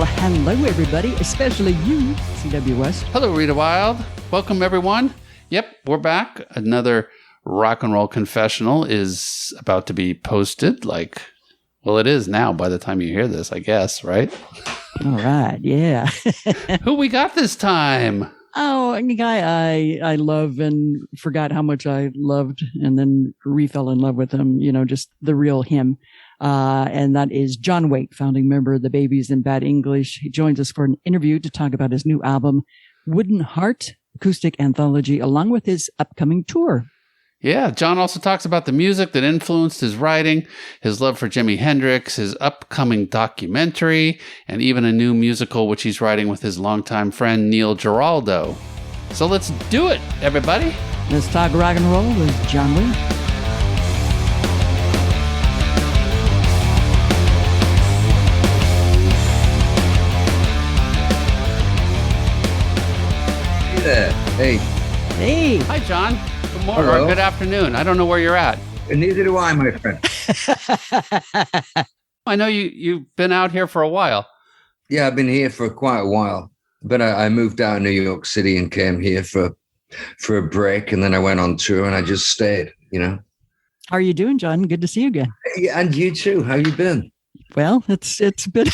Well, hello, everybody, especially you, CW West. Hello, Rita Wild. Welcome, everyone. Yep, we're back. Another rock and roll confessional is about to be posted. Well, it is now by the time you hear this, I guess, right? All right, yeah. Who we got this time? Oh, a guy I love and forgot how much I loved and then re-fell in love with him, just the real him. And that is John Waite, founding member of the Babies in Bad English. He joins us for an interview to talk about his new album, Wooden Heart, Acoustic Anthology, along with his upcoming tour. Yeah, John also talks about the music that influenced his writing, his love for Jimi Hendrix, his upcoming documentary, and even a new musical which he's writing with his longtime friend Neil Giraldo. So let's do it, everybody. Let's talk rock and roll with John Waite. There. Hey. Hey. Hi, John. Good morning or good afternoon. I don't know where you're at. And neither do I, my friend. I know you've been out here for a while. Yeah, I've been here for quite a while. But I moved out of New York City and came here for a break. And then I went on tour and I just stayed, How are you doing, John? Good to see you again. Yeah, and you too. How you been? Well, it's been,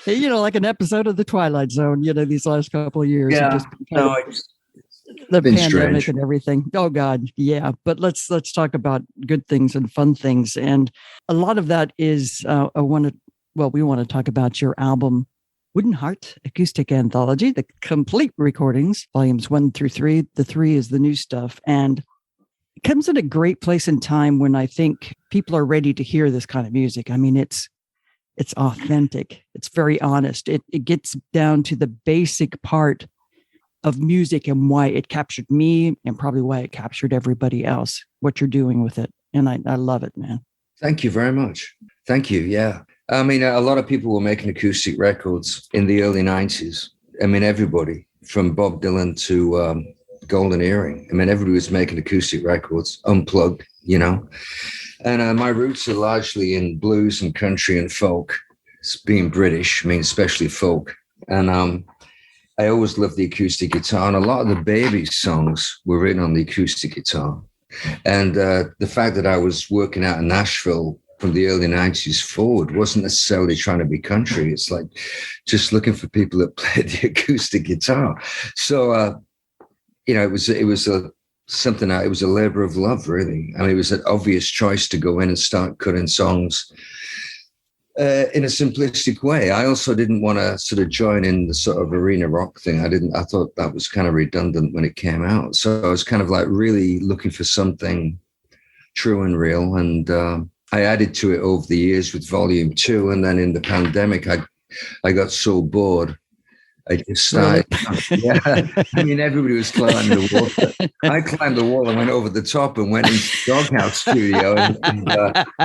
like an episode of The Twilight Zone, these last couple of years. Yeah, The been pandemic strange. and everything. Oh God. Yeah. But let's talk about good things and fun things. And a lot of that is, we want to talk about your album, Wooden Heart, Acoustic Anthology, the complete recordings, volumes 1 through 3. The 3 is the new stuff. And it comes at a great place in time when I think people are ready to hear this kind of music. I mean, it's authentic. It's very honest. It gets down to the basic part of music and why it captured me and probably why it captured everybody else, what you're doing with it. And I love it, man. Thank you very much. Thank you. Yeah. I mean, a lot of people were making acoustic records in the early 90s. I mean, everybody from Bob Dylan to Golden Earring. I mean, everybody was making acoustic records, unplugged, And my roots are largely in blues and country and folk. It's being British, especially folk. And I always loved the acoustic guitar, and a lot of the Babies songs were written on the acoustic guitar. And the fact that I was working out in Nashville from the early 90s forward wasn't necessarily trying to be country. It's like just looking for people that played the acoustic guitar. So, it was it was a labor of love, really. I mean, it was an obvious choice to go in and start cutting songs in a simplistic way. I also didn't want to sort of join in the sort of arena rock thing. I thought that was kind of redundant when it came out. So I was kind of like really looking for something true and real. And I added to it over the years with volume 2. And then in the pandemic, I got so bored. I just started. Really? Yeah. I mean, everybody was climbing the wall. I climbed the wall and went over the top and went into the Doghouse studio. And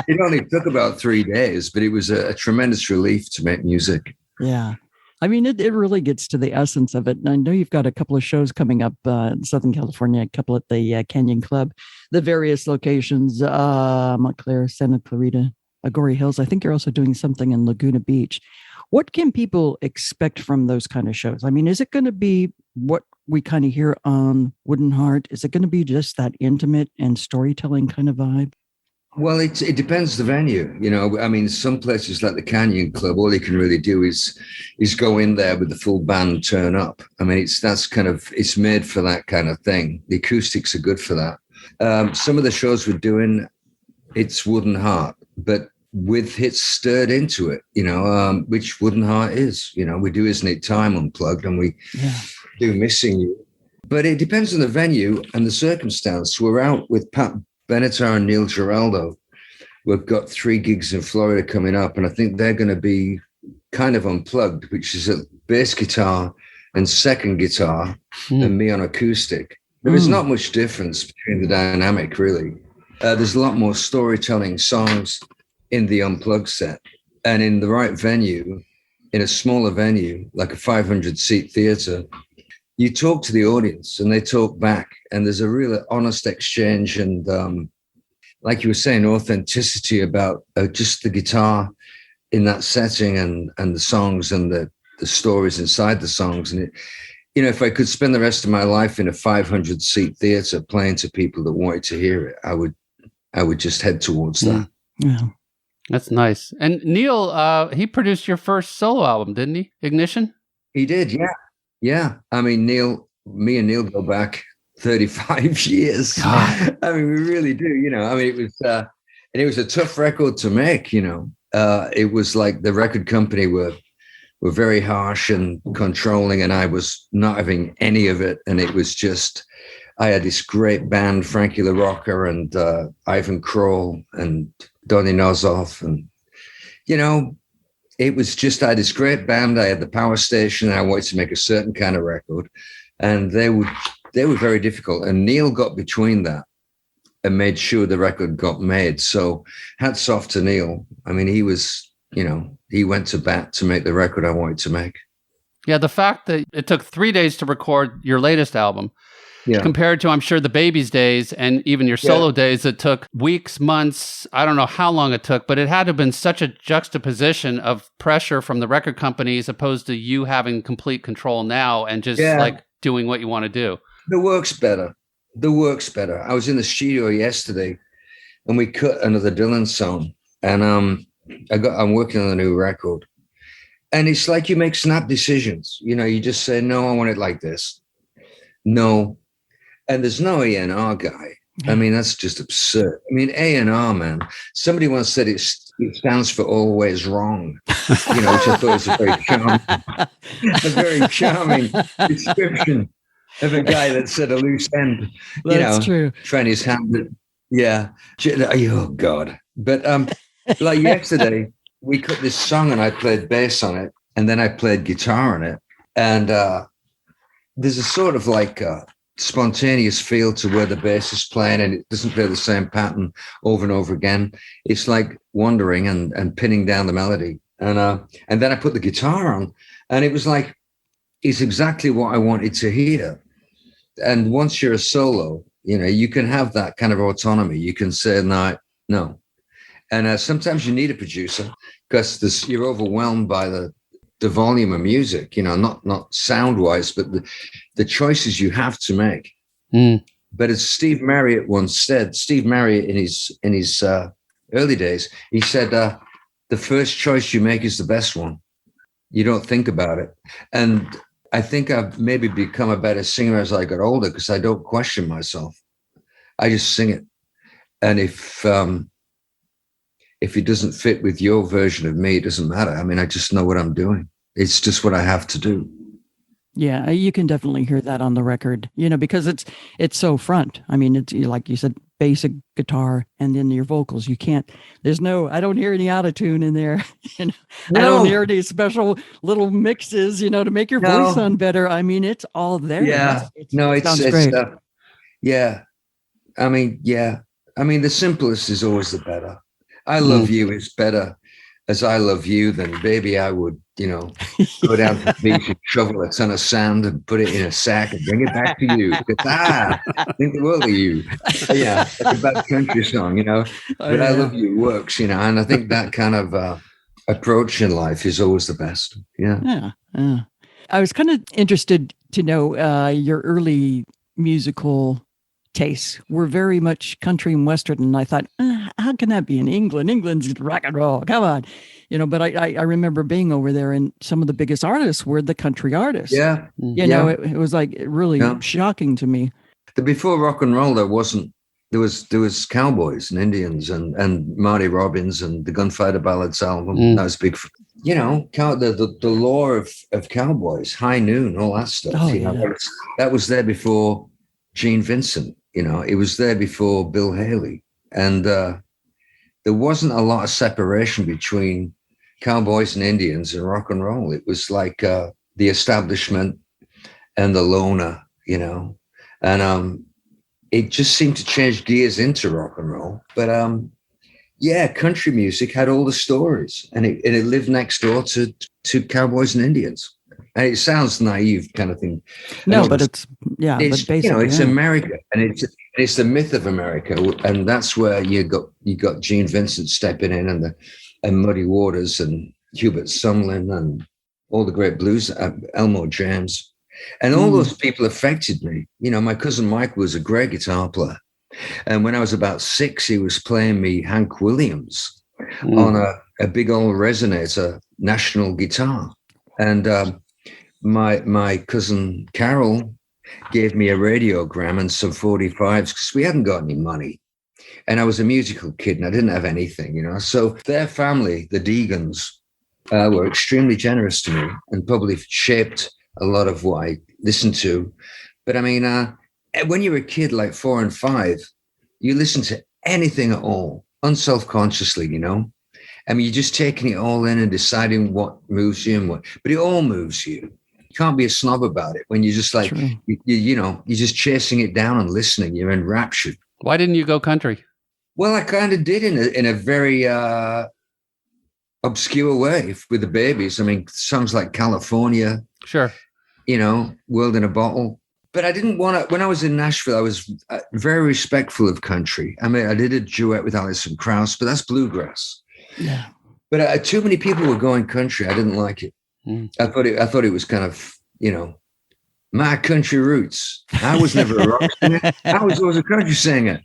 it only took about 3 days, but it was a tremendous relief to make music. Yeah. I mean, it really gets to the essence of it. And I know you've got a couple of shows coming up in Southern California, a couple at the Canyon Club, the various locations, Montclair, Santa Clarita, Agoura Hills. I think you're also doing something in Laguna Beach. What can people expect from those kind of shows? I mean, is it going to be what we kind of hear on Wooden Heart? Is it going to be just that intimate and storytelling kind of vibe? Well, it depends the venue. I mean, some places like the Canyon Club, all you can really do is go in there with the full band, turn up. I mean, it's made for that kind of thing. The acoustics are good for that. Some of the shows we're doing, it's Wooden Heart, but with hits stirred into it, which Wooden Heart is. We do Isn't It Time Unplugged, and we do Missing You. But it depends on the venue and the circumstance. We're out with Pat Benatar and Neil Giraldo. We've got 3 gigs in Florida coming up, and I think they're going to be kind of unplugged, which is a bass guitar and second guitar and me on acoustic. There is not much difference between the dynamic, really. There's a lot more storytelling songs in the unplugged set, and in the right venue, in a smaller venue, like a 500-seat theater, you talk to the audience and they talk back, and there's a real honest exchange and like you were saying, authenticity about just the guitar in that setting and the songs and the stories inside the songs. And if I could spend the rest of my life in a 500 seat theater playing to people that wanted to hear it, I would just head towards that. Yeah. That's nice. And Neil, he produced your first solo album, didn't he? Ignition? He did, yeah. Yeah. I mean, me and Neil go back 35 years. God. I mean, we really do, I mean, it was a tough record to make, it was like the record company were very harsh and controlling, and I was not having any of it. And it was just, I had this great band, Frankie LaRocca and Ivan Kroll and Donny Nozoff. And, it was just, I had this great band. I had the power station, and I wanted to make a certain kind of record. And they were very difficult. And Neil got between that and made sure the record got made. So hats off to Neil. I mean, he was, he went to bat to make the record I wanted to make. Yeah, the fact that it took 3 days to record your latest album, compared to, I'm sure, the Babies days and even your solo days, it took weeks, months. I don't know how long it took, but it had to have been such a juxtaposition of pressure from the record companies opposed to you having complete control now and just like doing what you want to do. The work's better. I was in the studio yesterday and we cut another Dylan song, and I'm working on a new record. And it's like you make snap decisions. You just say, no, I want it like this. No. And there's no A&R guy. I mean, that's just absurd. I mean, A&R, man. Somebody once said it stands for always wrong, which I thought was a very charming description of a guy that said a loose end, That's true. trying his hand. Yeah. Oh, God. But like yesterday, we cut this song and I played bass on it, and then I played guitar on it. And there's a sort of like spontaneous feel to where the bass is playing, and it doesn't play the same pattern over and over again. It's like wandering and pinning down the melody. And then I put the guitar on, and it was like, it's exactly what I wanted to hear. And once you're a solo, you can have that kind of autonomy. You can say, no. And sometimes you need a producer because you're overwhelmed by the volume of music, not sound wise, but the choices you have to make. But as Steve Marriott once said, Steve Marriott in his early days, he said, the first choice you make is the best one. You don't think about it. And I think I've maybe become a better singer as I got older because I don't question myself. I just sing it. And if it doesn't fit with your version of me, it doesn't matter. I mean, I just know what I'm doing. It's just what I have to do. Yeah, you can definitely hear that on the record, because it's so front. I mean, it's like you said, basic guitar and then your vocals. I don't hear any auto-tune in there. No. I don't hear any special little mixes, to make your voice sound better. I mean, it's all there. Yeah. It sounds great. Yeah. I mean, the simplest is always the better. I love you is better as I love you, then baby, I would, go down to the beach and shovel a ton of sand and put it in a sack and bring it back to you. Because, think the world of you. Yeah, like a bad country song, But I love you works, and I think that kind of approach in life is always the best. Yeah. Yeah. I was kind of interested to know your early musical tastes were very much country and Western. And I thought, how can that be in England? England's rock and roll. Come on. But I remember being over there and some of the biggest artists were the country artists. Yeah. It was like really shocking to me. Before rock and roll, there was cowboys and Indians and Marty Robbins and the Gunfighter Ballads album. That was big. The lore of cowboys, High Noon, all that stuff. That was there before Gene Vincent. It was there before Bill Haley. And there wasn't a lot of separation between cowboys and Indians and rock and roll. It was like the establishment and the loner, and it just seemed to change gears into rock and roll. But country music had all the stories, and it lived next door to cowboys and Indians. And it sounds naive kind of thing. No, but it's basically, it's America, and it's the myth of America, and that's where you got Gene Vincent stepping in, and and Muddy Waters and Hubert Sumlin and all the great blues, Elmore James. And all those people affected me. You know, my cousin Mike was a great guitar player. And when I was about 6, he was playing me Hank Williams on a big old resonator national guitar. And my cousin Carol gave me a radiogram and some 45s because we hadn't got any money. And I was a musical kid and I didn't have anything, you know. So their family, the Deegans, were extremely generous to me and probably shaped a lot of what I listened to. But I mean, when you're a kid like 4 and 5, you listen to anything at all, unselfconsciously, you know. I mean, you're just taking it all in and deciding what moves you and what, but it all moves you. You can't be a snob about it when you're just like, you know, you're just chasing it down and listening. You're enraptured. Why didn't you go country? Well, I kind of did in a very obscure way with the Babies. I mean, songs like California. Sure. You know, World in a Bottle. But I didn't want to, when I was in Nashville, I was very respectful of country. I mean, I did a duet with Alison Krauss, but that's bluegrass. Yeah. But too many people were going country. I didn't like it. I thought it was kind of, you know, my country roots. I was never a rock singer. I was always a country singer.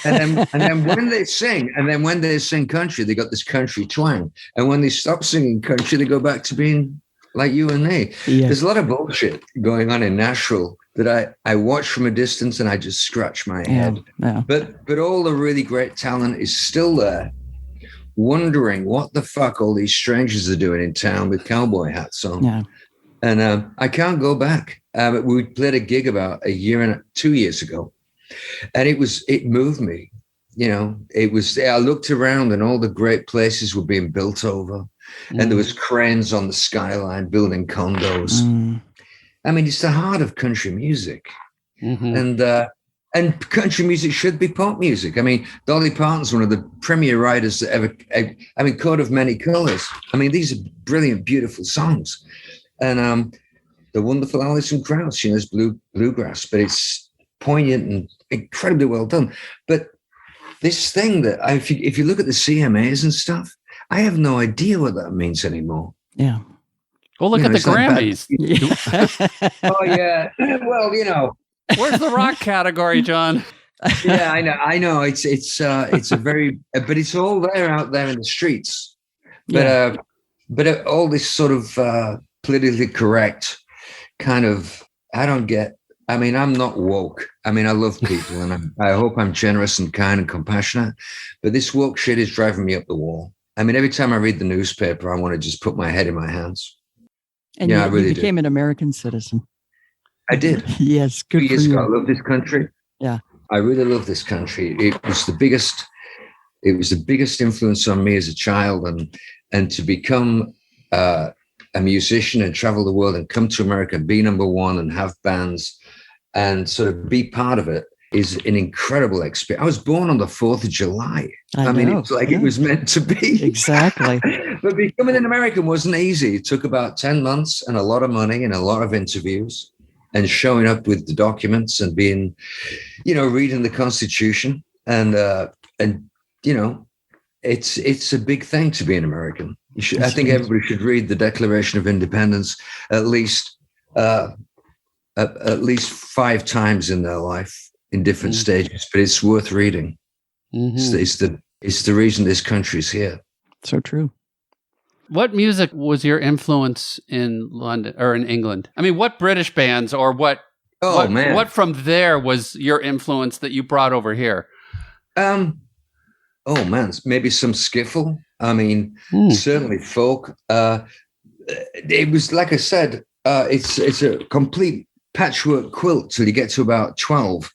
And then when they sing country, they got this country twang. And when they stop singing country, they go back to being like you and me. Yeah. There's a lot of bullshit going on in Nashville that I watch from a distance and I just scratch my head. Yeah. But all the really great talent is still there, wondering what the fuck all these strangers are doing in town with cowboy hats on. Yeah. And I can't go back. We played a gig about 2 years ago, and it moved me. You know, I looked around and all the great places were being built over, and there was cranes on the skyline building condos. I mean, it's the heart of country music. And country music should be pop music. I mean, Dolly Parton's one of the premier writers that ever, I mean, Coat of Many Colors. I mean, these are brilliant, beautiful songs. And the wonderful Alison Krauss, you know, is bluegrass, but it's poignant and incredibly well done. But this thing that, if you look at the CMAs and stuff, I have no idea what that means anymore. Yeah. Well, look at the Grammys. Oh, yeah. Well, you know. Where's the rock category, John? Yeah, I know. It's a very, but it's all there out there in the streets. But all this sort of politically correct kind of, I don't get. I mean, I'm not woke. I mean, I love people, and I hope I'm generous and kind and compassionate. But this woke shit is driving me up the wall. I mean, every time I read the newspaper, I want to just put my head in my hands. And I really became an American citizen. I did. Yes, good 2 for years you. ago, I love this country. Yeah, I really love this country. It was the biggest influence on me as a child, and to become a musician and travel the world and come to America and be number one and have bands and sort of be part of it is an incredible experience. I was born on the 4th of July. I mean, it's like it was meant to be. Exactly. But becoming an American wasn't easy. It took about 10 months and a lot of money and a lot of interviews and showing up with the documents and being, you know, reading the Constitution. And you know, it's a big thing to be an American. I think everybody should read the Declaration of Independence at least 5 times in their life in different stages, but it's worth reading. It's the reason this country's here. So true. What music was your influence in London or in England? I mean, what British bands or what from there was your influence that you brought over here? Oh man, maybe some skiffle. I mean, certainly folk. It was, like I said, it's a complete patchwork quilt till you get to about 12.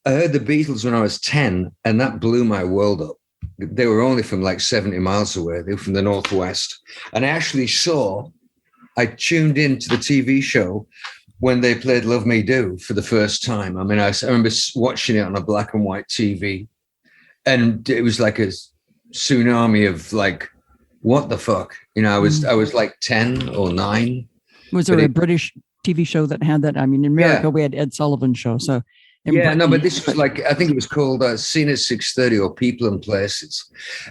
I heard the Beatles when I was 10, and that blew my world up. They were only from like 70 miles away. They were from the Northwest. And I tuned into the TV show when they played Love Me Do for the first time. I mean, I remember watching it on a black and white TV, and it was like a tsunami of like, what the fuck? You know, I was like 10 or 9. Was there a British TV show that had that? I mean, in America, we had Ed Sullivan Show. So Yeah, no, but this was like, I think it was called Scene at 6:30 or People and Places.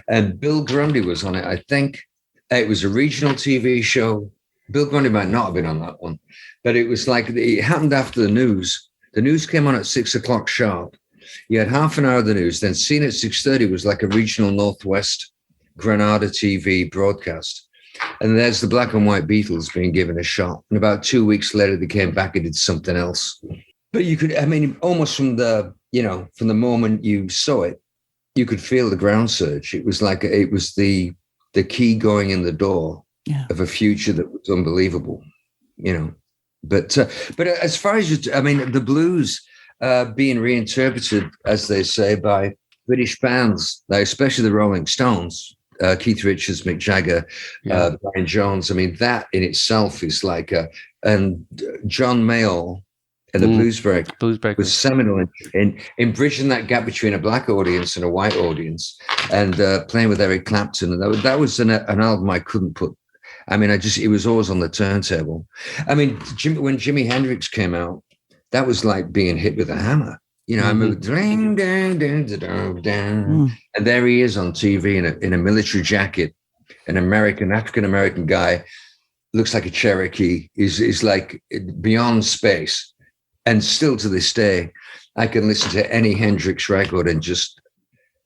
And Bill Grundy was on it. I think it was a regional TV show. Bill Grundy might not have been on that one, but it was like, it happened after the news. The news came on at 6 o'clock sharp. You had half an hour of the news. Then Scene at 6:30 was like a regional Northwest Granada TV broadcast. And there's the black and white Beatles being given a shot. And about 2 weeks later, they came back and did something else. But you could, I mean, almost from the moment you saw it, you could feel the ground surge. It was like, it was the key going in the door of a future that was unbelievable, But as far as the blues being reinterpreted, as they say, by British bands, like especially the Rolling Stones, Keith Richards, Mick Jagger, Brian Jones. I mean, that in itself is like and John Mayall and the Blues Breakers was seminal in bridging that gap between a black audience and a white audience, and playing with Eric Clapton. And that was an album I couldn't put. I mean, it was always on the turntable. I mean, when Jimi Hendrix came out, that was like being hit with a hammer. I moved, and there he is on TV in a military jacket, an African-American guy, looks like a Cherokee, is like beyond space. And still to this day, I can listen to any Hendrix record and just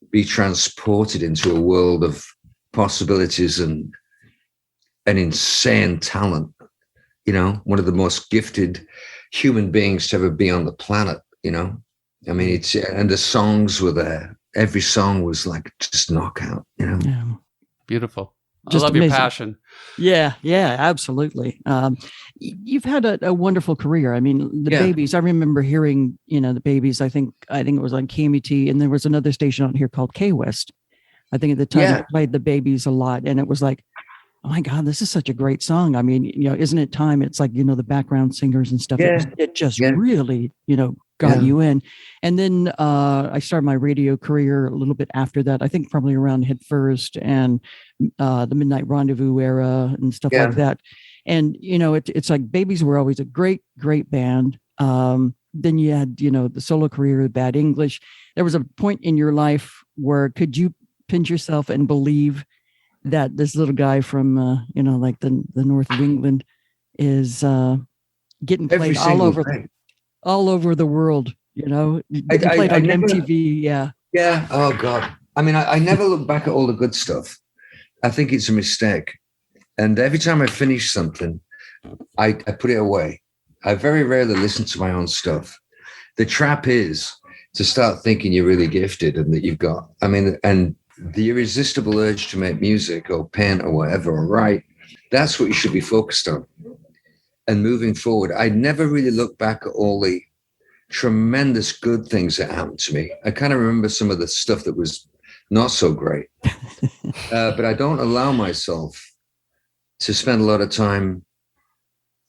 be transported into a world of possibilities and an insane talent. One of the most gifted human beings to ever be on the planet. I mean, and the songs were there. Every song was like just knockout. Yeah. Beautiful. Just I love amazing. your passion. Yeah, absolutely. You've had a wonderful career. I mean, the Babies. I remember hearing, the Babies. I think it was on KMET, and there was another station on here called K West. I think at the time it played the Babies a lot, and it was like, oh my God, this is such a great song. I mean, isn't it time? It's like, the background singers and stuff. Yeah. It just really, got you in. And then I started my radio career a little bit after that. I think probably around Head First and the Midnight Rendezvous era and stuff like that. And, it's like Babies were always a great, great band. Then you had, the solo career, Bad English. There was a point in your life where could you pinch yourself and believe that this little guy from, like the north of England is getting played all over the world, getting played on MTV. Yeah. Oh God. I mean, I never look back at all the good stuff. I think it's a mistake. And every time I finish something, I put it away. I very rarely listen to my own stuff. The trap is to start thinking you're really gifted and that you've got, and the irresistible urge to make music or paint or whatever or write, that's what you should be focused on. And moving forward, I never really look back at all the tremendous good things that happened to me. I kind of remember some of the stuff that was not so great, but I don't allow myself to spend a lot of time.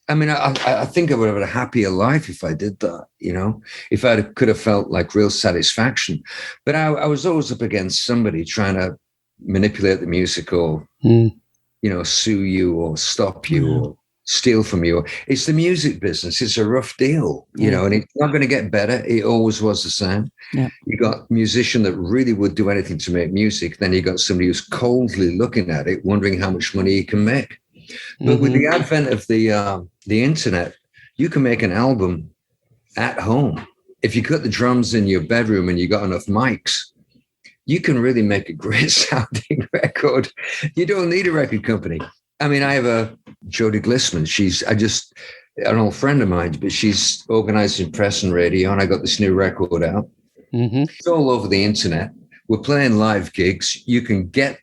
I mean, I think I would have had a happier life if I did that, if I could have felt like real satisfaction. But I was always up against somebody trying to manipulate the music or, sue you or stop you or steal from you. It's the music business. It's a rough deal, and it's not going to get better. It always was the same. Yeah. You got a musician that really would do anything to make music. Then you got somebody who's coldly looking at it, wondering how much money he can make. But with the advent of the internet, you can make an album at home. If you cut the drums in your bedroom and you got enough mics, you can really make a great sounding record. You don't need a record company. I mean, I have a Jody Glissman. She's an old friend of mine, but she's organizing press and radio, and I got this new record out. It's all over the internet. We're playing live gigs. You can get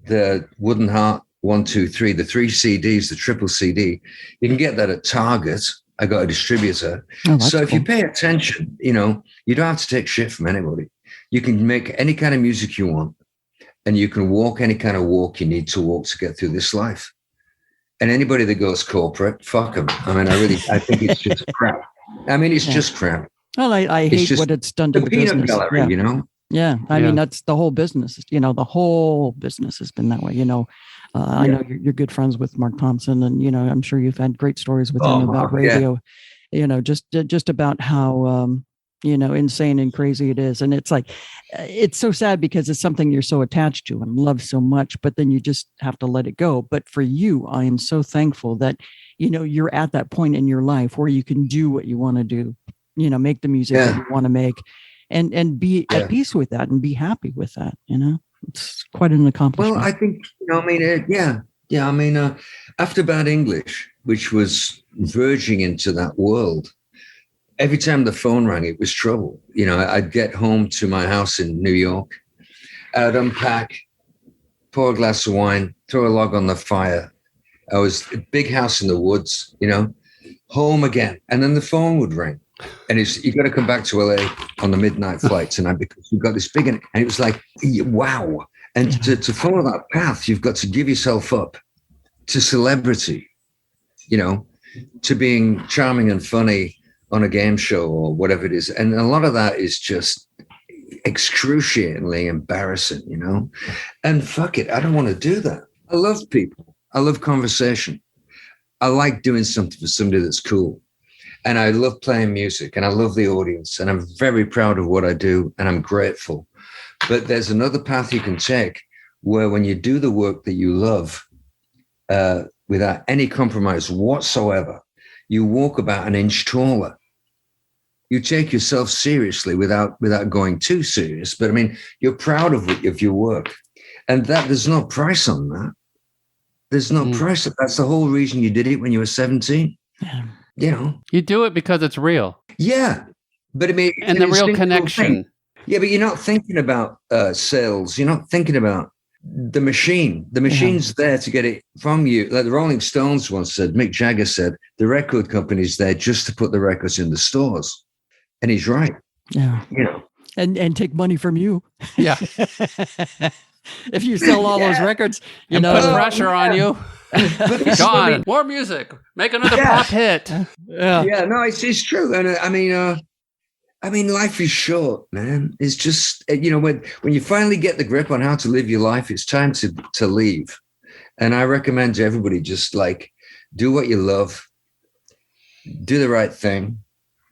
the Wooden Heart 1, 2, 3, the 3 CDs, the triple CD. You can get that at Target. I got a distributor. So if you pay attention, you don't have to take shit from anybody. You can make any kind of music you want, and you can walk any kind of walk you need to walk to get through this life. And anybody that goes corporate, fuck them. I mean, I think it's just crap. I mean, it's just crap. Well, I hate what it's done to the business. Gallery, Yeah. I mean, that's the whole business. The whole business has been that way. I know you're good friends with Mark Thompson, and, I'm sure you've had great stories with him about radio, just about how insane and crazy it is. And it's like, it's so sad because it's something you're so attached to and love so much, but then you just have to let it go. But for you, I am so thankful that, you're at that point in your life where you can do what you want to do, make the music that you want to make and be at peace with that and be happy with that. It's quite an accomplishment. Well, I think, after Bad English, which was verging into that world, every time the phone rang, it was trouble. I'd get home to my house in New York. I'd unpack, pour a glass of wine, throw a log on the fire. I was a big house in the woods, home again. And then the phone would ring. And you got to come back to LA on the midnight flight tonight because we've got this big, and it was like, wow. And to follow that path, you've got to give yourself up to celebrity, to being charming and funny on a game show or whatever it is. And a lot of that is just excruciatingly embarrassing, and fuck it. I don't want to do that. I love people. I love conversation. I like doing something for somebody that's cool. And I love playing music and I love the audience and I'm very proud of what I do and I'm grateful. But there's another path you can take where when you do the work that you love without any compromise whatsoever, you walk about an inch taller. You take yourself seriously without going too serious. But I mean, you're proud of your work. And that there's no price on that. There's no price. That's the whole reason you did it when you were 17. Yeah. You do it because it's real. Yeah. But I mean, and the real connection. Yeah, but you're not thinking about sales. You're not thinking about the machine. The machine's there to get it from you. Like the Rolling Stones once said, Mick Jagger said, the record company's there just to put the records in the stores. And he's right. Yeah. And take money from you. Yeah. If you sell all those records, put pressure on you. John, more music. Make another pop hit. Yeah, no, it's true. And I mean, life is short, man. It's just, when you finally get the grip on how to live your life, it's time to leave. And I recommend to everybody just like do what you love, do the right thing,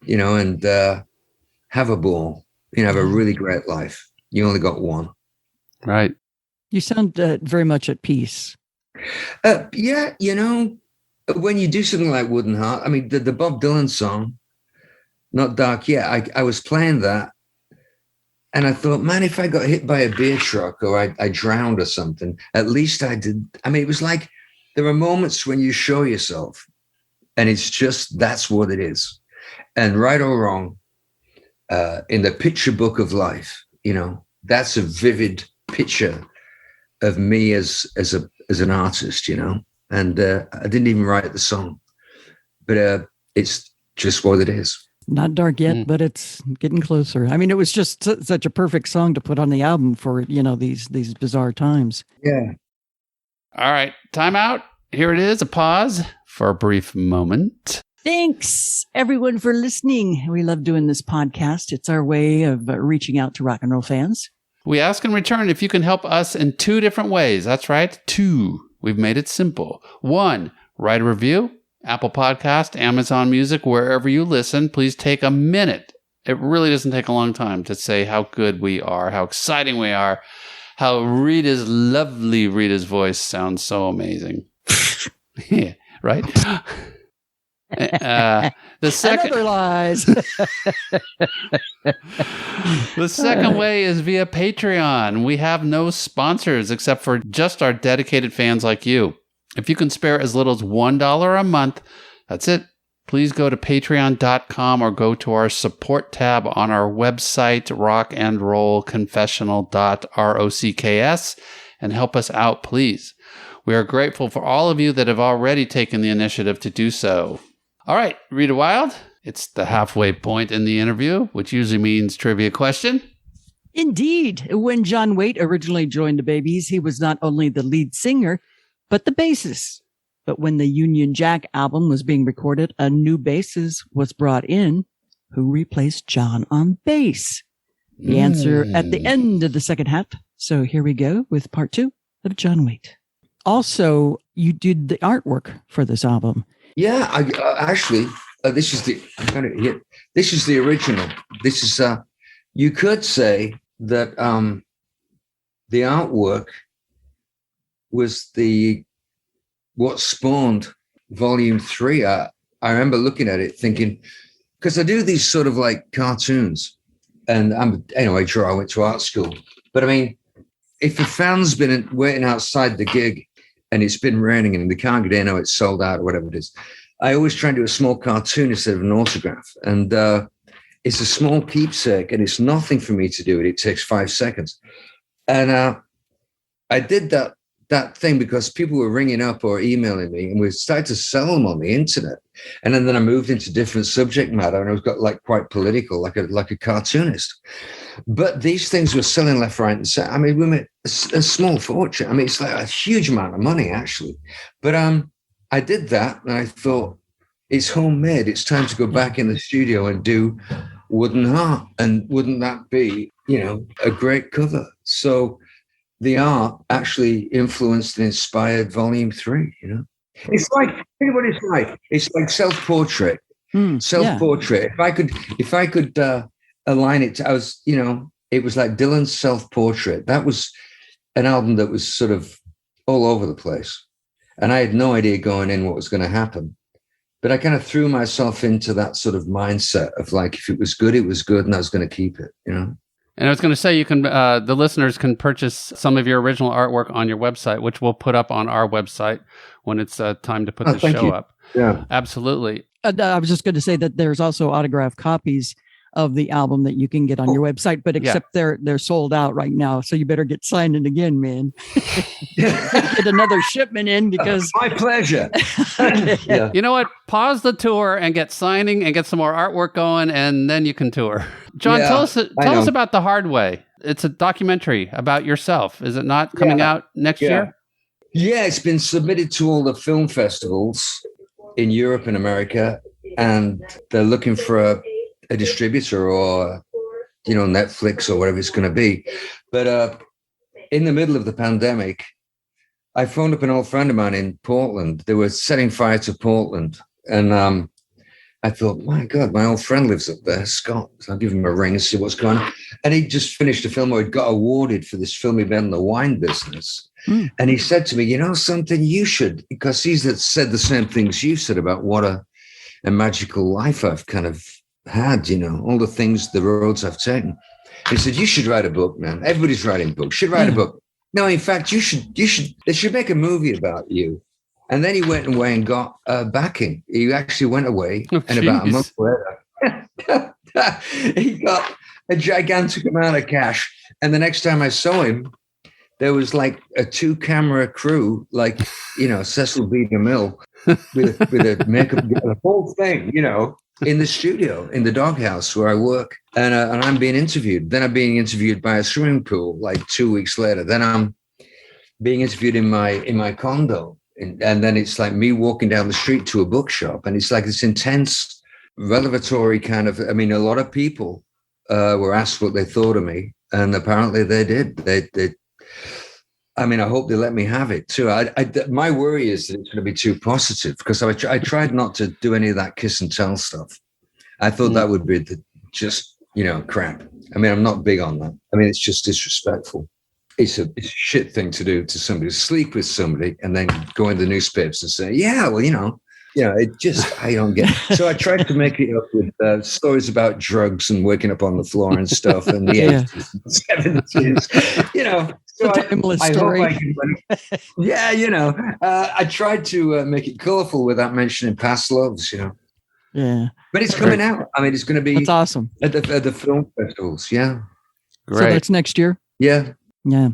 and have a ball. Have a really great life. You only got one. Right. You sound very much at peace. Yeah, when you do something like Wooden Heart, I mean, the Bob Dylan song, Not Dark Yet, I was playing that and I thought, man, if I got hit by a beer truck or I drowned or something, at least I did. I mean, it was like there are moments when you show yourself and it's just, that's what it is. And right or wrong, in the picture book of life, that's a vivid picture of me as an artist, and I didn't even write the song, but it's just what it is. Not dark yet, but it's getting closer. I mean, it was just such a perfect song to put on the album for, these bizarre times. Yeah. All right. Time out. Here it is. A pause for a brief moment. Thanks, everyone, for listening. We love doing this podcast. It's our way of reaching out to rock and roll fans. We ask in return if you can help us in 2 different ways. That's right, 2. We've made it simple. 1, write a review. Apple Podcast, Amazon Music, wherever you listen. Please take a minute. It really doesn't take a long time to say how good we are, how exciting we are, how Rita's voice sounds so amazing. Yeah, right? The second Another lies. The second way is via Patreon. We have no sponsors except for just our dedicated fans like you. If you can spare as little as $1 a month, that's it. Please go to patreon.com or go to our support tab on our website, rockandrollconfessional.rocks, and help us out, please. We are grateful for all of you that have already taken the initiative to do so. All right, Rita Wild, it's the halfway point in the interview, which usually means trivia question. Indeed. When John Waite originally joined the Babies, he was not only the lead singer, but the bassist. But when the Union Jack album was being recorded, a new bassist was brought in who replaced John on bass. The answer at the end of the second half. So here we go with part 2 of John Waite. Also, you did the artwork for this album. Yeah, I actually, this is the this is the original. This is you could say that the artwork was what spawned volume 3. I remember looking at it thinking, because I do these sort of like cartoons, and I went to art school. But I mean, if a fan's been waiting outside the gig and it's been raining and they can't get in or it's sold out or whatever it is, I always try and do a small cartoon instead of an autograph. And it's a small keepsake, and it's nothing for me to do it. It takes 5 seconds. And I did that thing because people were ringing up or emailing me, and we started to sell them on the internet. And then I moved into different subject matter, and I was got like quite political, like a cartoonist. But these things were selling left, right, and center. I mean, we made a small fortune. I mean, it's like a huge amount of money, actually. But I did that, and I thought, it's homemade. It's time to go back in the studio and do Wooden Heart. And wouldn't that be, a great cover? So the art actually influenced and inspired volume 3, It's like, it's like self-portrait. Self-portrait. Yeah. If I could align it, it was like Dylan's self-portrait. That was an album that was sort of all over the place. And I had no idea going in what was going to happen. But I kind of threw myself into that sort of mindset of like, if it was good, and I was going to keep it, And I was going to say, you can, the listeners can purchase some of your original artwork on your website, which we'll put up on our website when it's time to put the show up. Yeah, absolutely. I was just going to say that there's also autographed copies of the album that you can get on your website, but except they're sold out right now. So you better get signing again, man. Get another shipment in because my pleasure. Yeah. You know what? Pause the tour and get signing and get some more artwork going, and then you can tour. John, tell us about The Hard Way. It's a documentary about yourself. Is it not coming out next year? Yeah, it's been submitted to all the film festivals in Europe and America, and they're looking for a distributor or, Netflix or whatever it's going to be. But in the middle of the pandemic, I phoned up an old friend of mine in Portland. They were setting fire to Portland. And I thought, my God, my old friend lives up there, Scott. So I'll give him a ring and see what's going on. And he just finished a film where he got awarded for this film event in the wine business. And he said to me, something, you should, because he's said the same things you said about what a magical life I've kind of had, all the things, the roads I've taken. He said, you should write a book, man. Everybody's writing books. Should write a book. No, in fact, they should make a movie about you. And then he went away and got backing. He actually went away, and about a month later, he got a gigantic amount of cash. And the next time I saw him, there was like a 2-camera crew, like, Cecil B. DeMille with a makeup, the whole thing, in the studio, in the doghouse where I work. And I'm being interviewed. Then I'm being interviewed by a swimming pool like 2 weeks later. Then I'm being interviewed in my condo. And then it's like me walking down the street to a bookshop. And it's like this intense revelatory kind of, a lot of people were asked what they thought of me. And apparently they did. I hope they let me have it too. My worry is that it's going to be too positive, because I tried not to do any of that kiss and tell stuff. I thought that would be crap. I'm not big on that. It's just disrespectful. It's a shit thing to do to somebody, to sleep with somebody and then go in the newspapers and say, it just, I don't get it. So I tried to make it up with stories about drugs and waking up on the floor and stuff in the 80s and 70s, So it's a timeless story. I tried to make it colorful without mentioning past loves, Yeah. But it's coming out. It's going to be. That's awesome. At the film festivals. Yeah. Great. So that's next year? Yeah. Yeah.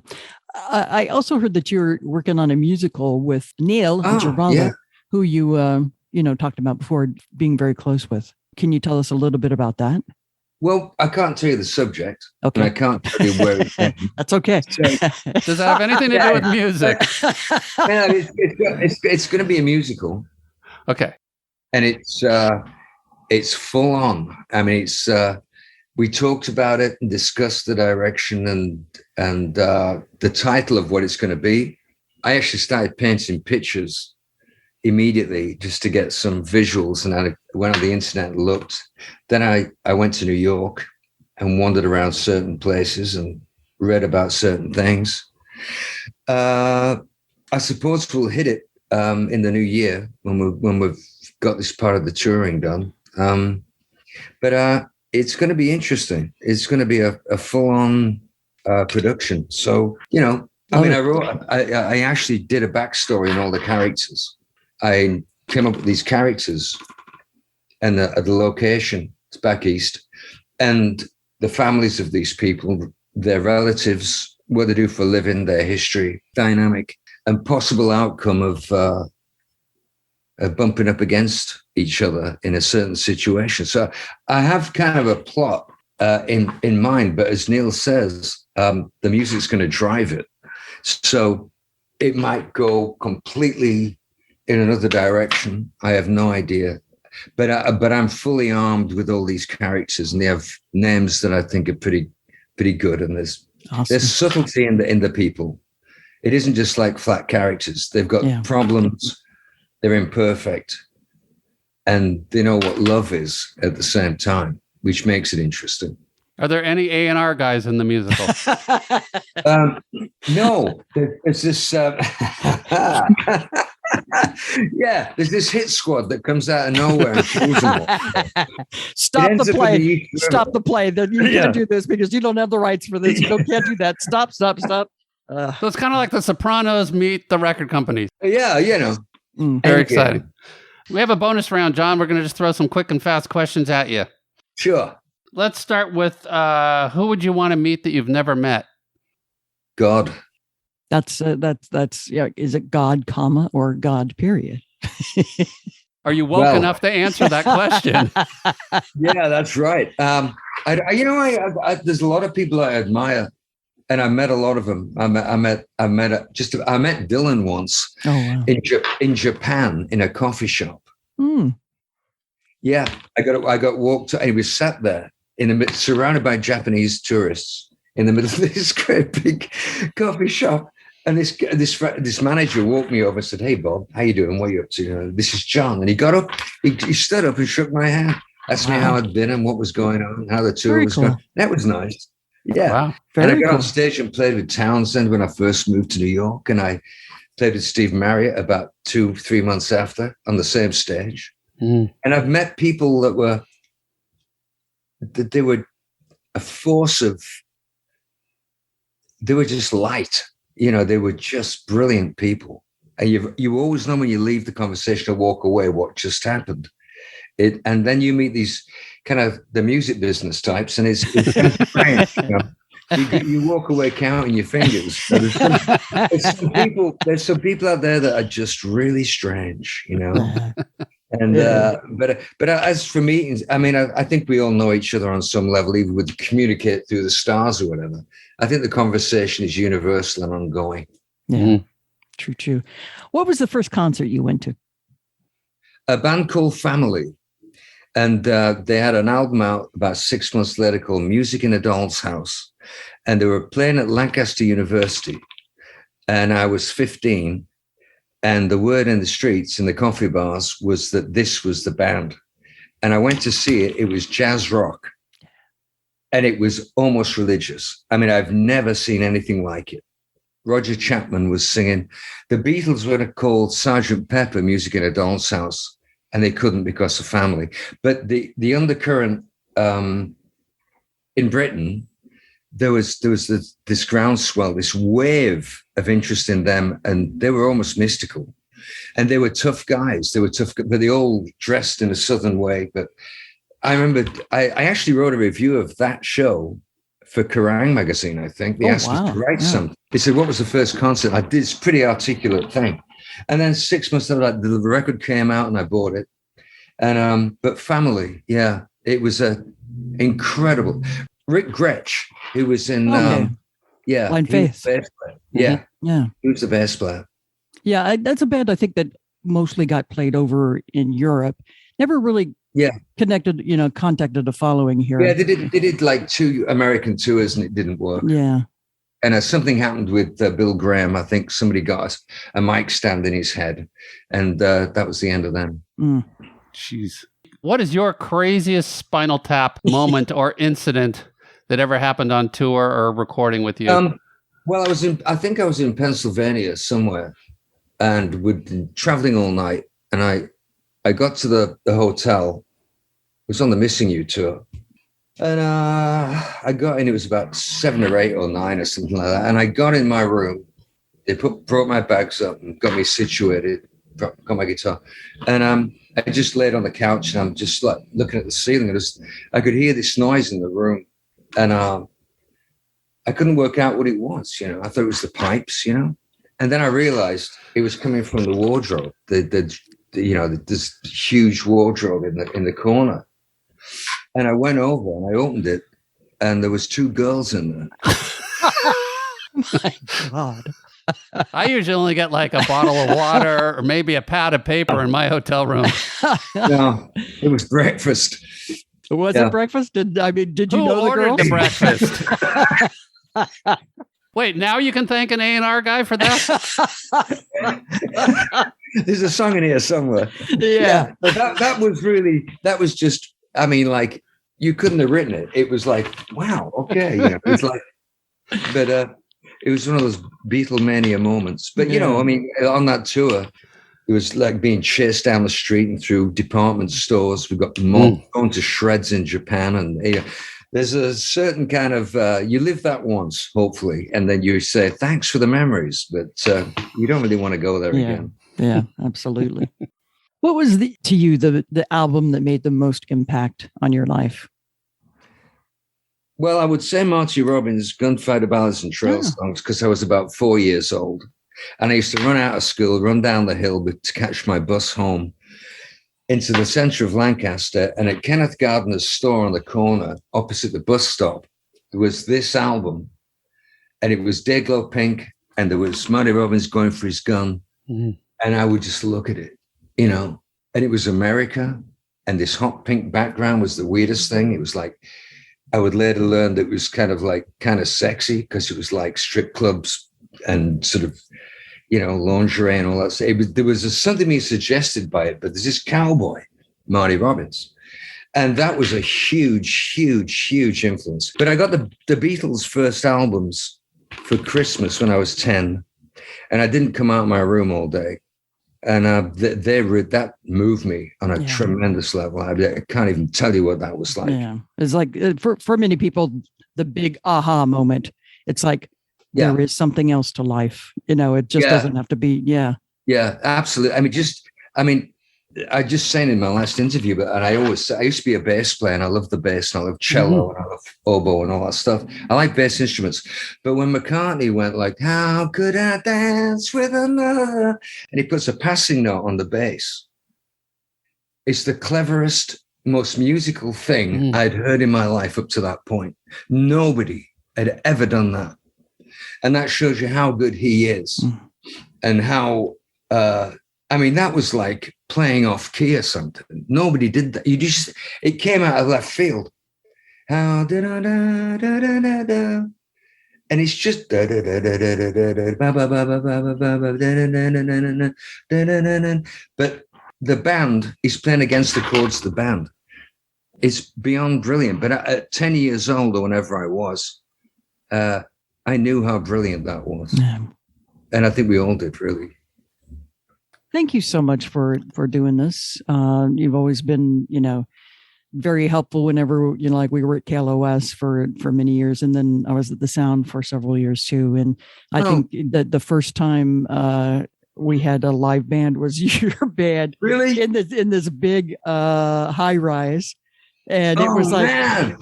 I also heard that you're working on a musical with Neil Giraldo, who you, talked about before, being very close with. Can you tell us a little bit about that? Well, I can't tell you the subject. Okay. And I can't tell you where it's from. That's okay. So, does that have anything to do with music? It's going to be a musical. Okay. And it's full on. We talked about it and discussed the direction and the title of what it's going to be. I actually started painting pictures immediately just to get some visuals, and I went on the internet and looked. Then I went to New York and wandered around certain places and read about certain things. I suppose we'll hit it in the new year when we've got this part of the touring done. But it's going to be interesting. It's going to be a full-on production. So, I actually did a backstory on all the characters. I came up with these characters and the location, it's back east, and the families of these people, their relatives, what they do for a living, their history, dynamic, and possible outcome of bumping up against each other in a certain situation. So I have kind of a plot in mind, but as Neil says, the music's going to drive it. So it might go completely in another direction. I have no idea. But I'm fully armed with all these characters, and they have names that I think are pretty good. And there's subtlety in the people. It isn't just like flat characters. They've got problems. They're imperfect, and they know what love is at the same time, which makes it interesting. Are there any A&R guys in the musical? No, there's this. Yeah, there's this hit squad that comes out of nowhere and kills them all. Stop the play. Stop the play. Then you can't do this because you don't have the rights for this. You can't do that. Stop. So it's kind of like the Sopranos meet the record companies. Yeah, Very exciting. We have a bonus round, John. We're going to just throw some quick and fast questions at you. Sure. Let's start with who would you want to meet that you've never met? God. That's yeah. Is it God, comma, or God, period? Are you woke enough to answer that question? Yeah, that's right. There's a lot of people I admire, and I met a lot of them. I met Dylan once in Japan in a coffee shop. Yeah, I got walked. And he was sat there surrounded by Japanese tourists in the middle of this great big coffee shop. And this manager walked me over and said, "Hey, Bob, how you doing? What are you up to? This is John." And he got up, he stood up and shook my hand, asked me how I'd been and what was going on, how the tour was going. That was nice. Yeah. Wow. And I got on stage and played with Townsend when I first moved to New York. And I played with Steve Marriott about 2-3 months after on the same stage. And I've met people that were a force of, they were just light. They were just brilliant people. And you always know when you leave the conversation or walk away what just happened. And then you meet these kind of the music business types, and it's kind of strange. You walk away counting your fingers. So there's some people out there that are just really strange, And but as for meetings, I think we all know each other on some level, even would communicate through the stars or whatever. I think the conversation is universal and ongoing. Yeah, true. What was the first concert you went to? A band called Family. And they had an album out about 6 months later called Music in a Doll's House. And they were playing at Lancaster University. And I was 15. And the word in the streets, in the coffee bars, was that this was the band. And I went to see it. It was jazz rock. And it was almost religious. I've never seen anything like it. Roger Chapman was singing. The Beatles were called Sgt. Pepper, Music in a Doll's House. And they couldn't because of Family. But the undercurrent in Britain, there was this groundswell, this wave of interest in them, and they were almost mystical. And they were tough guys. But they all dressed in a Southern way. But I remember I actually wrote a review of that show for Kerrang! Magazine, I think. They asked me to write something. They said, "What was the first concert?" I did this pretty articulate thing. And then 6 months later, the record came out and I bought it. And but Family, it was incredible. Rick Gretsch, who was in Blind Faith. Yeah, he was the bass player. Yeah, that's a band I think that mostly got played over in Europe. Never really contacted a following here. Yeah, they did like 2 American tours and it didn't work. Yeah. And something happened with Bill Graham. I think somebody got a mic stand in his head, and that was the end of them. Jeez. What is your craziest Spinal Tap moment or incident that ever happened on tour or recording with you? Well, I think I was in Pennsylvania somewhere, and we'd been traveling all night. And I got to the hotel. It was on the Missing You tour. And I got in, it was about 7 or 8 or 9 or something like that. And I got in my room. They brought my bags up and got me situated, got my guitar. And I just laid on the couch and I'm just like looking at the ceiling. I could hear this noise in the room. And I couldn't work out what it was, you know. I thought it was the pipes, you know. And then I realized it was coming from the wardrobe. This huge wardrobe in the corner. And I went over and I opened it, and there was 2 girls in there. My God. I usually only get like a bottle of water or maybe a pad of paper in my hotel room. No, it was breakfast. Was it breakfast? Did you know the girls? The breakfast? Wait, now you can thank an A&R guy for that? There's a song in here somewhere. Yeah. But that was just, I mean, like, you couldn't have written it. It was like, wow, okay. You know, it's like, but it was one of those Beatlemania moments. But, you know, I mean, on that tour, it was like being chased down the street and through department stores. We got going to shreds in Japan. And there's a certain kind of, you live that once, hopefully. And then you say, thanks for the memories. But you don't really want to go there again. Yeah, absolutely. What was to you the album that made the most impact on your life? Well, I would say Marty Robbins' Gunfighter Ballads and Trail Songs, because I was about 4 years old. And I used to run out of school, run down the hill to catch my bus home into the center of Lancaster. And at Kenneth Gardner's store on the corner, opposite the bus stop, there was this album. And it was Dayglow Pink, and there was Marty Robbins Going for His Gun. Mm-hmm. And I would just look at it, you know, and it was America. And this hot pink background was the weirdest thing. It was like, I would later learn that it was kind of sexy, because it was like strip clubs and sort of, you know, lingerie and all that. There was something being suggested by it, but there's this cowboy, Marty Robbins. And that was a huge, huge, huge influence. But I got the Beatles' first albums for Christmas when I was 10, and I didn't come out of my room all day. And that moved me on a tremendous level. I can't even tell you what that was like. Yeah, it's like for many people, the big aha moment. It's like there is something else to life. You know, it just doesn't have to be. Yeah, absolutely. I just saying in my last interview, I used to be a bass player, and I love the bass, and I love cello, and I love oboe and all that stuff. I like bass instruments. But when McCartney went like, how could I dance with another? And he puts a passing note on the bass. It's the cleverest, most musical thing I'd heard in my life up to that point. Nobody had ever done that. And that shows you how good he is and how, that was like playing off key or something. Nobody did that. It came out of left field. How da da da da da da da, and it's just da da da da da da da ba ba ba ba ba ba ba da da da da da da. But the band is playing against the chords of the band. It's beyond brilliant. But at 10 years old or whenever I was, I knew how brilliant that was, and I think we all did, really. Thank you so much for doing this. You've always been, you know, very helpful whenever, you know, like we were at KLOS for many years, and then I was at the Sound for several years too. And I think that the first time we had a live band was your band, really, in this big high rise. And it was like, man.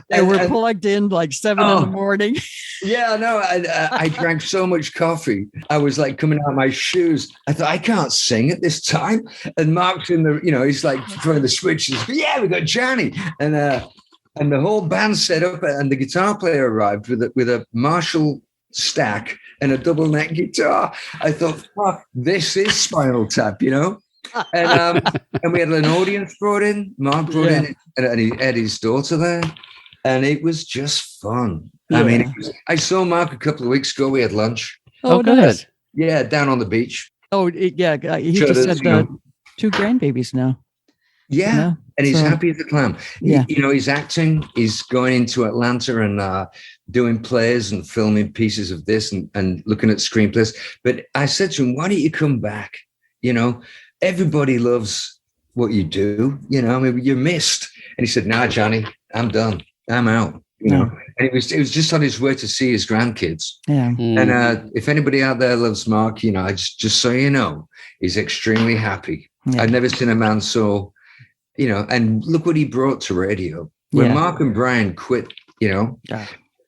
And we're plugged in like 7 in the morning. Yeah, no, I drank so much coffee. I was like coming out of my shoes. I thought, I can't sing at this time. And Mark's in the, you know, he's like throwing the switches. Yeah, we got Johnny. And the whole band set up, and the guitar player arrived with a Marshall stack and a double neck guitar. I thought, fuck, this is Spinal Tap, you know? And we had an audience brought in. Mark brought in, and he had his daughter there. And it was just fun. Yeah. I mean, I saw Mark a couple of weeks ago. We had lunch. Oh, good. nice. Yeah, down on the beach. Oh, yeah. He Shutters, just had 2 grandbabies now. Yeah. And he's So, happy as a clam. Yeah. He's acting. He's going into Atlanta and doing plays and filming pieces of this and looking at screenplays. But I said to him, why don't you come back? Everybody loves what you do. I mean, you're missed. And he said, nah, Johnny, I'm done. I'm out. And it was just on his way to see his grandkids. Yeah. And if anybody out there loves Mark, just so you know, he's extremely happy. Yeah. I've never seen a man so, and look what he brought to radio. When Mark and Brian quit,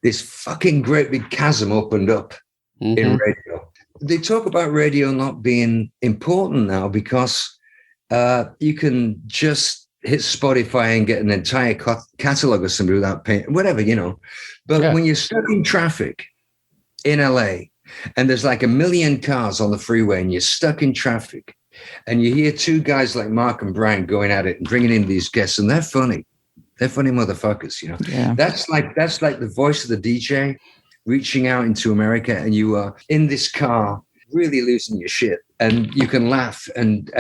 this fucking great big chasm opened up in radio. They talk about radio not being important now because you can just hit Spotify and get an entire catalog of somebody without paying, whatever, But when you're stuck in traffic in LA and there's like 1 million cars on the freeway and you're stuck in traffic and you hear 2 guys like Mark and Brian going at it and bringing in these guests, and they're funny motherfuckers, Yeah. That's like the voice of the DJ reaching out into America, and you are in this car really losing your shit, and you can laugh and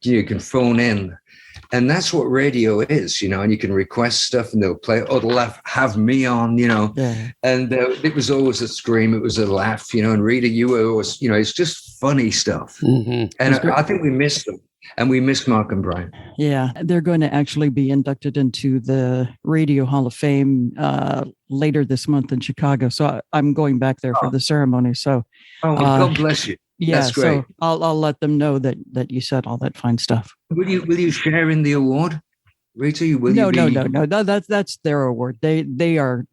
you can phone in. And that's what radio is, and you can request stuff and they'll play, or they'll have me on, and it was always a scream. It was a laugh, and Rita, you were always, it's just funny stuff. And I think we missed them, and we missed Mark and Brian. Yeah. They're going to actually be inducted into the Radio Hall of Fame later this month in Chicago. So I'm going back there for the ceremony. So, God bless you. Yeah, that's great. So I'll let them know that you said all that fine stuff. Will you share in the award, Rita? No. That's their award. They are.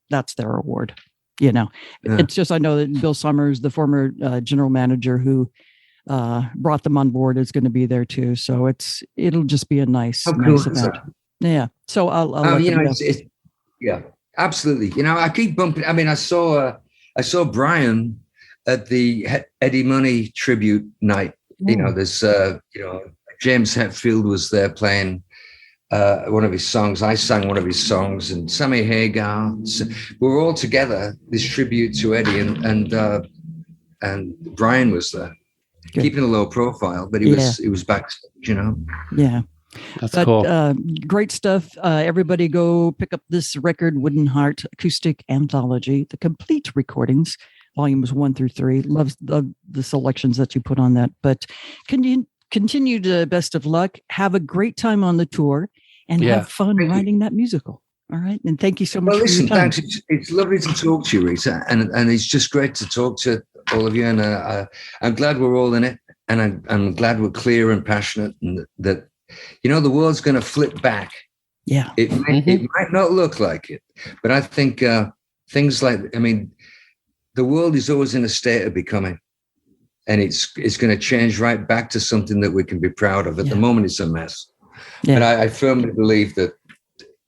That's their award. It's just I know that Bill Summers, the former general manager who brought them on board, is going to be there too. So it'll just be a nice event. Yeah. So I'll let them know. Yeah, absolutely. I keep bumping. I mean, I saw Brian at the Eddie Money tribute night. There's James Hetfield was there playing one of his songs. I sang one of his songs, and Sammy Hagar. We were all together, this tribute to Eddie, and Brian was there. Good. Keeping a low profile, but he was backstage, Yeah. That's cool. Great stuff. Everybody go pick up this record, Wooden Heart Acoustic Anthology, the complete recordings, volumes 1 through 3. Love the selections that you put on that. But can you continue to best of luck? Have a great time on the tour and have fun writing that musical. All right. And thank you so much for your time. Thanks. It's lovely to talk to you, Rita. And it's just great to talk to all of you. And I'm glad we're all in it. And I'm glad we're clear and passionate, and that, the world's going to flip back. Yeah. It might not look like it, but I think things like, the world is always in a state of becoming, and it's going to change right back to something that we can be proud of. At the moment, it's a mess. Yeah. But I firmly believe that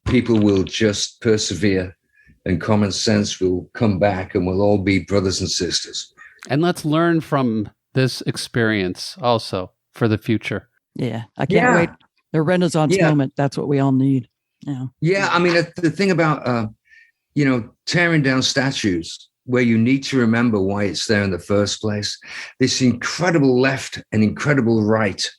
people will just persevere, and common sense will come back, and we'll all be brothers and sisters. And let's learn from this experience also for the future. Yeah. I can't wait. The Renaissance moment. That's what we all need. Yeah. Yeah. The thing about, tearing down statues where you need to remember why it's there in the first place, this incredible left and incredible right.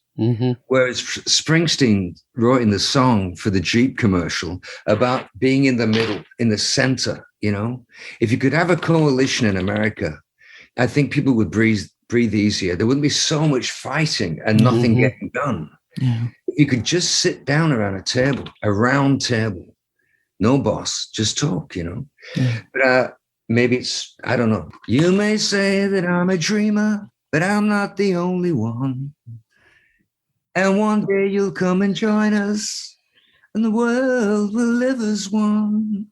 Whereas Springsteen wrote in the song for the Jeep commercial about being in the middle, in the center, if you could have a coalition in America, I think people would breathe easier. There wouldn't be so much fighting and nothing getting done. Yeah. If you could just sit down around a round table, no boss, just talk, Yeah. But maybe it's, I don't know. You may say that I'm a dreamer, but I'm not the only one. And one day you'll come and join us, and the world will live as one.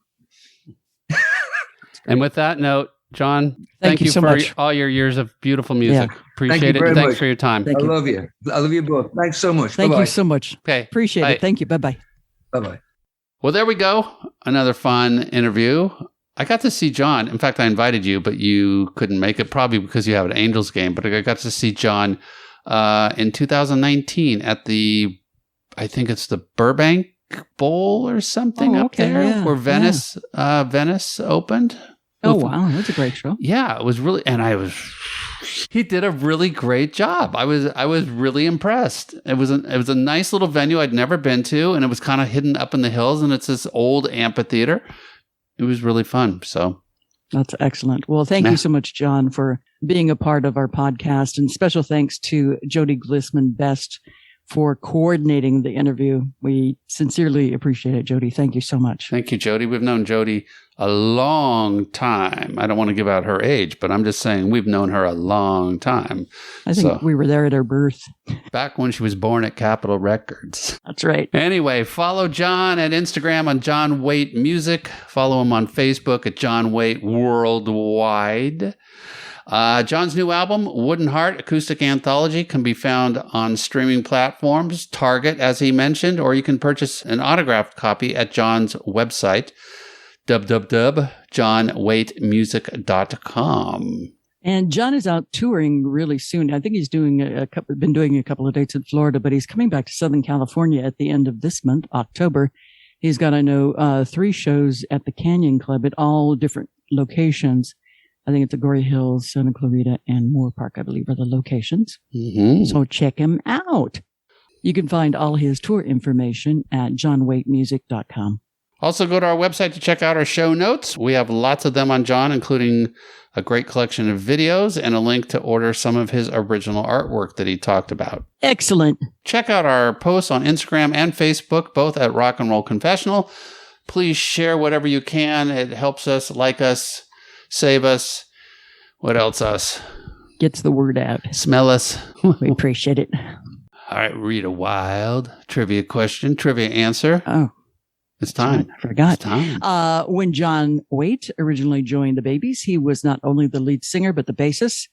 And with that note, John, thank you so for much. All your years of beautiful music. Yeah. Appreciate it. Thanks for your time. I love you. I love you both. Thanks so much. Thank you so much. Okay. Appreciate it. Thank you. Bye-bye. Bye-bye. Well, there we go. Another fun interview. I got to see John. In fact, I invited you, but you couldn't make it, probably because you have an Angels game. But I got to see John in 2019 at I think it's the Burbank Bowl or something up okay, there yeah, where Venice opened. Oh, wow. That's a great show. Yeah, it was really, he did a really great job. I was really impressed. It was a nice little venue I'd never been to, and it was kind of hidden up in the hills, and it's this old amphitheater. It was really fun. So that's excellent. Well, thank you so much, John, for being a part of our podcast, and special thanks to Jody Glissman Best for coordinating the interview. We sincerely appreciate it, Jody. Thank you so much. Thank you, Jody. We've known Jody a long time. I don't want to give out her age, but I'm just saying we've known her a long time. I think we were there at her birth. Back when she was born at Capitol Records. That's right. Anyway, follow John at Instagram on John Waite Music. Follow him on Facebook at John Waite Worldwide. John's new album, Wooden Heart, Acoustic Anthology, can be found on streaming platforms, Target, as he mentioned, or you can purchase an autographed copy at John's website, www.johnwaitemusic.com. And John is out touring really soon. I think he's been doing a couple of dates in Florida, but he's coming back to Southern California at the end of this month, October. He's got, 3 shows at the Canyon Club at all different locations. I think it's Agoura Hills, Santa Clarita, and Moore Park, I believe, are the locations. Mm-hmm. So check him out. You can find all his tour information at johnwaitemusic.com. Also, go to our website to check out our show notes. We have lots of them on John, including a great collection of videos and a link to order some of his original artwork that he talked about. Excellent. Check out our posts on Instagram and Facebook, both at Rock and Roll Confessional. Please share whatever you can. It helps us, like us, save us. What else us? Gets the word out. Smell us. We appreciate it. All right, read a wild trivia question, trivia answer. Oh. It's time. I forgot. It's time. When John Waite originally joined the Babies, he was not only the lead singer, but the bassist.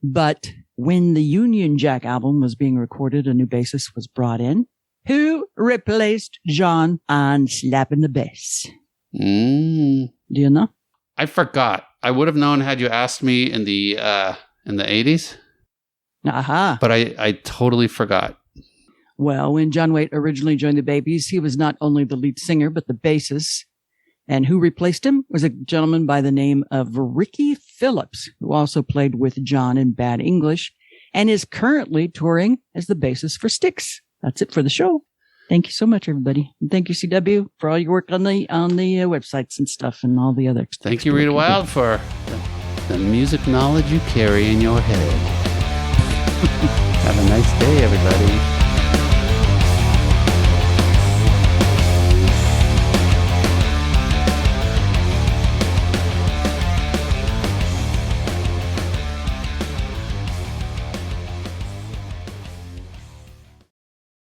But when the Union Jack album was being recorded, a new bassist was brought in. Who replaced John on slapping the bass? Do you know? I forgot. I would have known had you asked me in the 80s. Aha. But I totally forgot. Well, when John Waite originally joined the Babies, he was not only the lead singer, but the bassist. And who replaced him was a gentleman by the name of Ricky Phillips, who also played with John in Bad English and is currently touring as the bassist for Styx. That's it for the show. Thank you so much, everybody. And thank you, CW, for all your work on the websites and stuff and all the other stuff. Thank you, Rita Wild, for the music knowledge you carry in your head. Have a nice day, everybody.